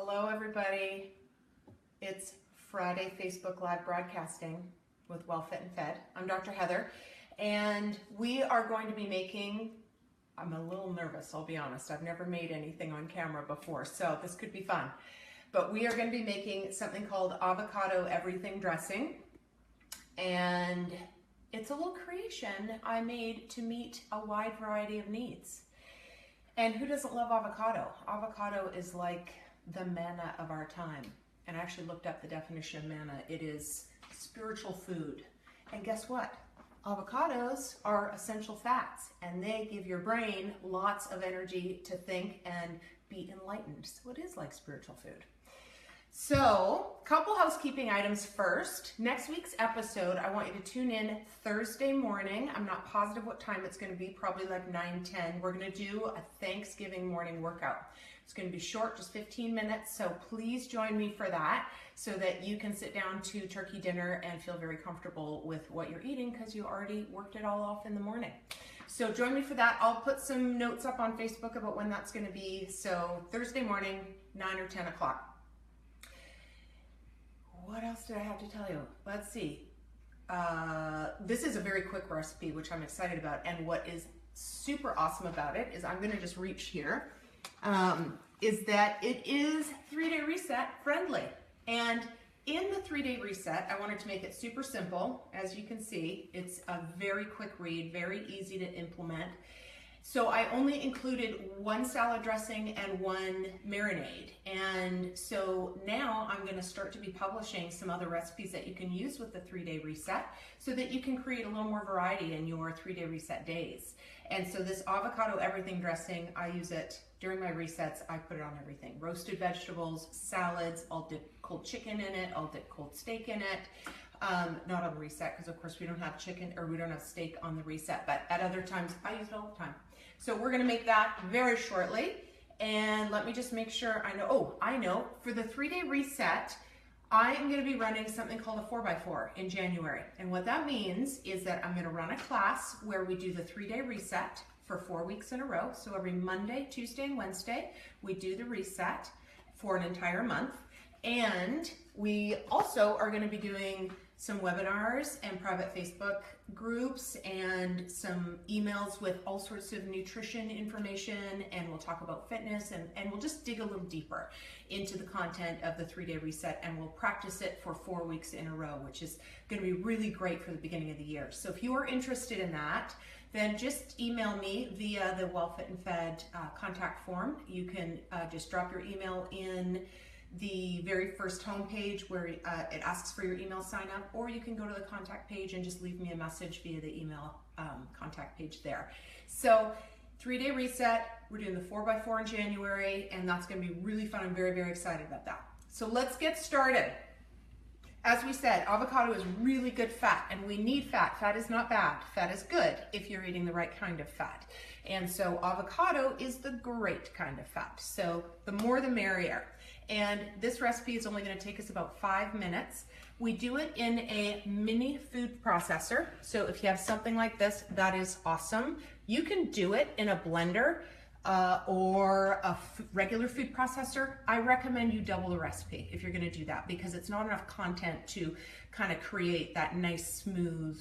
Hello everybody, it's Friday Facebook Live broadcasting with Well Fit and Fed. I'm Dr. Heather and we are going to be making, I'm a little nervous, I'll be honest, I've never made anything on camera before, so this could be fun. But we are going to be making something called avocado everything dressing, and it's a little creation I made to meet a wide variety of needs. And who doesn't love avocado? Avocado is like the manna of our time. And I actually looked up the definition of manna. It is spiritual food. And guess what? Avocados are essential fats, and they give your brain lots of energy to think and be enlightened. So it is like spiritual food. So, couple housekeeping items first. Next week's episode, I want you to tune in Thursday morning. I'm not positive what time it's going to be, probably like 9-10. We're going to do a Thanksgiving morning workout. It's going to be short, just 15 minutes, so please join me for that so that you can sit down to turkey dinner and feel very comfortable with what you're eating because you already worked it all off in the morning. So join me for that. I'll put some notes up on Facebook about when that's going to be. So Thursday morning, 9 or 10 o'clock. What else did I have to tell you? Let's see. This is a very quick recipe, which I'm excited about. And what is super awesome about it is I'm going to just reach here. Is that it is 3-day reset friendly. And in the 3-day reset, I wanted to make it super simple. As you can see, it's a very quick read, very easy to implement. So I only included one salad dressing and one marinade. And so now I'm going to start to be publishing some other recipes that you can use with the 3-day reset so that you can create a little more variety in your 3-day reset days. And so this avocado everything dressing, I use it during my resets. I put it on everything. Roasted vegetables, salads, I'll dip cold chicken in it, I'll dip cold steak in it. Not on the reset because of course we don't have chicken or we don't have steak on the reset, but at other times I use it all the time. So we're going to make that very shortly. And let me just make sure I know. Oh, I know. For the 3-day reset, I am going to be running something called a 4x4 in January. And what that means is that I'm going to run a class where we do the 3-day reset for 4 weeks in a row. So every Monday, Tuesday, and Wednesday, we do the reset for an entire month. And we also are going to be doing some webinars and private Facebook groups and some emails with all sorts of nutrition information, and we'll talk about fitness, and we'll just dig a little deeper into the content of the 3-day reset, and we'll practice it for 4 weeks in a row, which is going to be really great for the beginning of the year. So if you are interested in that, then just email me via the Well Fit and Fed contact form. You can just drop your email in the very first homepage where it asks for your email sign up, or you can go to the contact page and just leave me a message via the email contact page there. So 3-day reset, we're doing the 4x4 in January, and that's going to be really fun. I'm very, very excited about that. So let's get started. As we said, avocado is really good fat, and we need fat. Fat is not bad. Fat is good if you're eating the right kind of fat. And so avocado is the great kind of fat. So the more the merrier. And this recipe is only going to take us about 5 minutes. We do it in a mini food processor. So if you have something like this, that is awesome. You can do it in a blender or a regular food processor. I recommend you double the recipe if you're going to do that, because it's not enough content to kind of create that nice smooth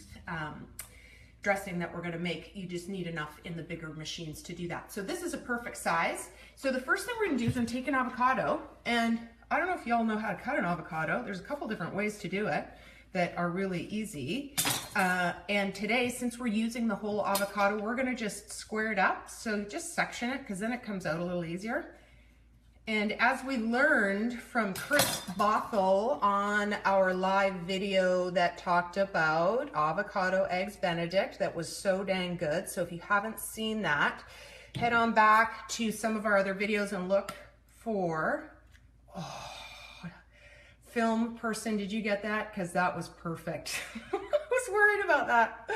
dressing that we're going to make. You just need enough in the bigger machines to do that. So this is a perfect size. So the first thing we're going to do is I'm take an avocado, and I don't know if y'all know how to cut an avocado. There's a couple different ways to do it that are really easy. And today, since we're using the whole avocado, we're going to just square it up. So just section it, because then it comes out a little easier. And as we learned from Chris Bothell on our live video that talked about avocado eggs Benedict, that was so dang good. So if you haven't seen that, head on back to some of our other videos and look for, film person, did you get that? Because that was perfect. I was worried about that.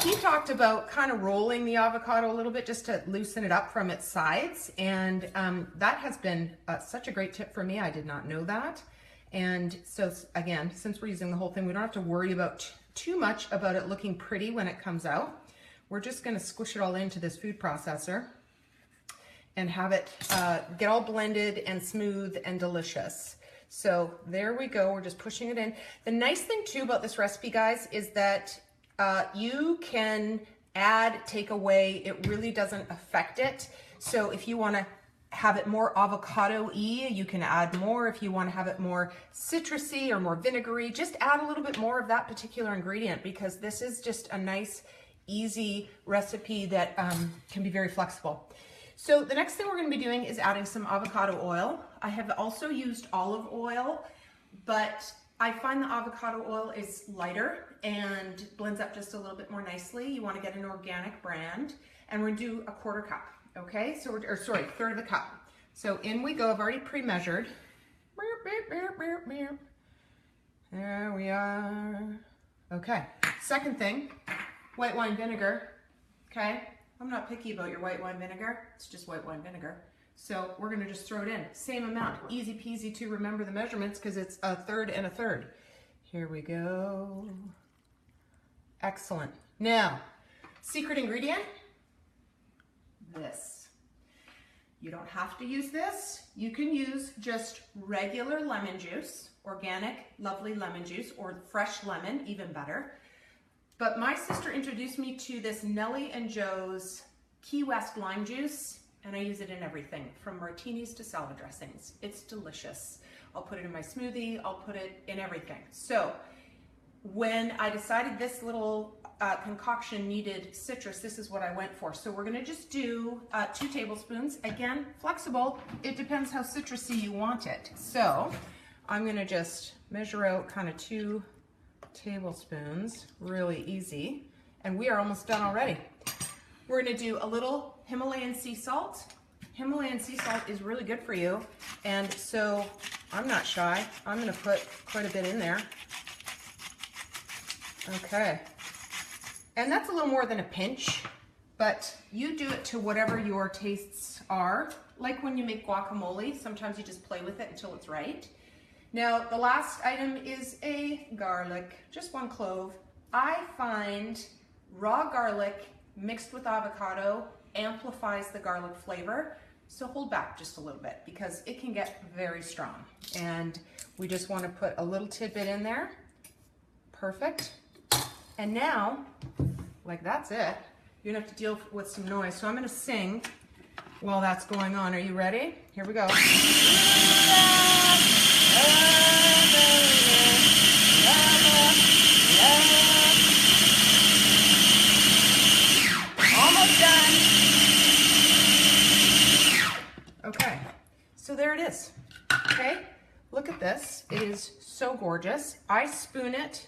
He talked about kind of rolling the avocado a little bit just to loosen it up from its sides, and that has been such a great tip for me. I did not know that. And so again, since we're using the whole thing, we don't have to worry about too much about it looking pretty when it comes out. We're just going to squish it all into this food processor. and have it get all blended and smooth and delicious. So there we go, we're just pushing it in. The nice thing too about this recipe, guys, is that you can add, take away, it really doesn't affect it. So if you wanna have it more avocado-y, you can add more. If you wanna have it more citrusy or more vinegary, just add a little bit more of that particular ingredient, because this is just a nice, easy recipe that can be very flexible. So the next thing we're going to be doing is adding some avocado oil. I have also used olive oil, but I find the avocado oil is lighter and blends up just a little bit more nicely. You want to get an organic brand, and we're going to do a 1/4 cup, okay? So, or sorry, 1/3 of a cup. So in we go. I've already pre-measured. There we are. Okay, second thing, white wine vinegar, okay? I'm not picky about your white wine vinegar. It's just white wine vinegar. So we're gonna just throw it in. Same amount, easy peasy to remember the measurements because it's 1/3 and 1/3. Here we go. Excellent. Now, secret ingredient, this. You don't have to use this. You can use just regular lemon juice, organic, lovely lemon juice, or fresh lemon, even better. But my sister introduced me to this Nellie and Joe's Key West lime juice, and I use it in everything, from martinis to salad dressings. It's delicious. I'll put it in my smoothie, I'll put it in everything. So when I decided this little concoction needed citrus, this is what I went for. So we're gonna just do 2 tablespoons. Again, flexible, it depends how citrusy you want it. So I'm gonna just measure out kind of 2 tablespoons, really easy, and we are almost done already. We're going to do a little Himalayan sea salt. Himalayan sea salt is really good for you, and so I'm not shy. I'm going to put quite a bit in there. Okay, and that's a little more than a pinch, but you do it to whatever your tastes are. Like when you make guacamole, sometimes you just play with it until it's right. Now, the last item is a garlic, just 1 clove. I find raw garlic mixed with avocado amplifies the garlic flavor, so hold back just a little bit because it can get very strong. And we just want to put a little tidbit in there. Perfect. And now, like that's it, you're gonna have to deal with some noise. So I'm gonna sing while that's going on. Are you ready? Here we go. Almost done. Okay, so there it is. Okay, look at this. It is so gorgeous. I spoon it.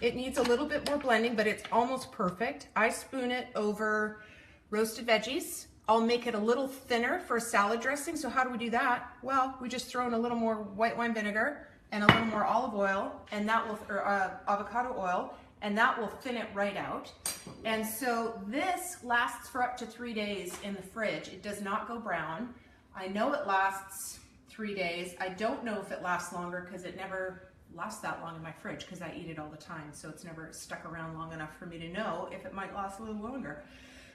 It needs a little bit more blending, but it's almost perfect. I spoon it over roasted veggies. I'll make it a little thinner for salad dressing. So how do we do that? Well, we just throw in a little more white wine vinegar and a little more olive oil, and that will, or avocado oil, and that will thin it right out. And so this lasts for up to 3 days in the fridge. It does not go brown. I know it lasts 3 days. I don't know if it lasts longer because it never lasts that long in my fridge because I eat it all the time. So it's never stuck around long enough for me to know if it might last a little longer.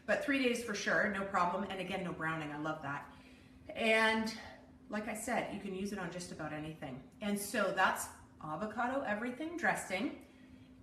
But 3 days for sure, no problem. And again, no browning, I love that. And like I said, you can use it on just about anything. And so that's avocado everything dressing.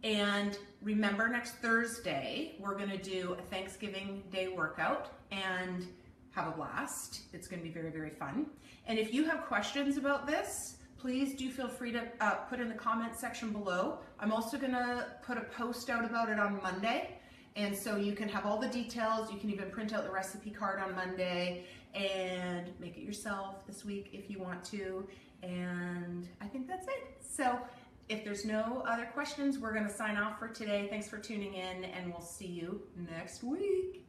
And remember, next Thursday, we're gonna do a Thanksgiving Day workout and have a blast. It's gonna be very, very fun. And if you have questions about this, please do feel free to put in the comment section below. I'm also gonna put a post out about it on Monday. And so you can have all the details. You can even print out the recipe card on Monday and make it yourself this week if you want to. And I think that's it. So if there's no other questions, we're gonna sign off for today. Thanks for tuning in, and we'll see you next week.